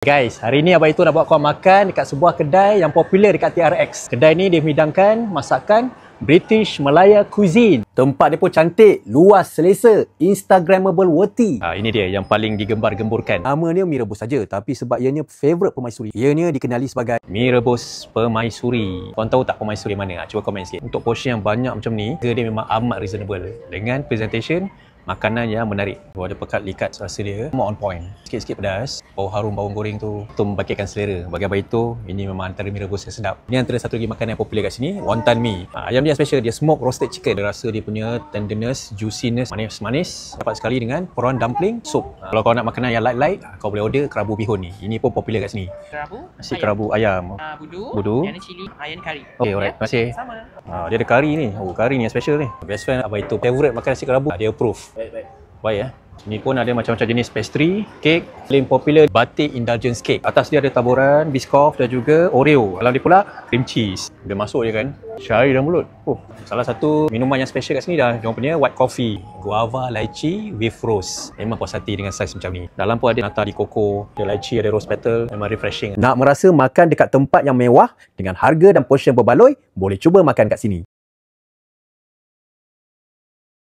Guys, hari ni Abang Itu nak buat korang makan dekat sebuah kedai yang popular dekat TRX. Kedai ni dia menghidangkan masakan British Malaya cuisine. Tempat dia pun cantik, luas, selesa, instagramable worthy. Ini dia yang paling digembar-gemburkan. Nama dia mie rebus saja, tapi sebab ianya favourite permaisuri. Ianya dikenali sebagai mie rebus permaisuri. Korang tahu tak permaisuri mana? Cuba komen sikit. Untuk portion yang banyak macam ni, dia memang amat reasonable. Dengan presentation makanan yang menarik. Ada pekat likat rasa dia on point. Sikit-sikit pedas. Bau harum bawang goreng tu membangkitkan selera. Bagi Abang Itu, ini memang antara mie rebus yang sedap. Ini antara satu lagi makanan yang popular kat sini, wonton mee. Ayam dia special, dia smoke roasted chicken. Dia rasa dia punya tenderness, juiciness, manis-manis. Dapat sekali dengan prawn dumpling soup. Kalau kau nak makanan yang light-light, kau boleh order kerabu bihun ni. Ini pun popular kat sini. Nasi kerabu ayam. Budu. Yang ni cili, yang ni kari. Okay, alright. Terima kasih. Sama. Dia ada kari ni. Oh, kari ni yang special ni. Best friend Abang Itu favorite makan nasi kerabu. Dia approve. Baik ya. Ini pun ada macam-macam jenis pastry, kek, paling popular batik indulgence cake. Atas dia ada taburan biscoff dan juga Oreo. Dalam dia pula cream cheese. Dia masuk je kan. Syari dalam mulut. Salah satu minuman yang special kat sini dah diorang punya white coffee, guava lychee with rose. Memang puas hati dengan saiz macam ni. Dalam pun ada nata di koko, ada lychee, ada rose petal. Memang refreshing. Nak merasa makan dekat tempat yang mewah dengan harga dan portion berbaloi, boleh cuba makan kat sini.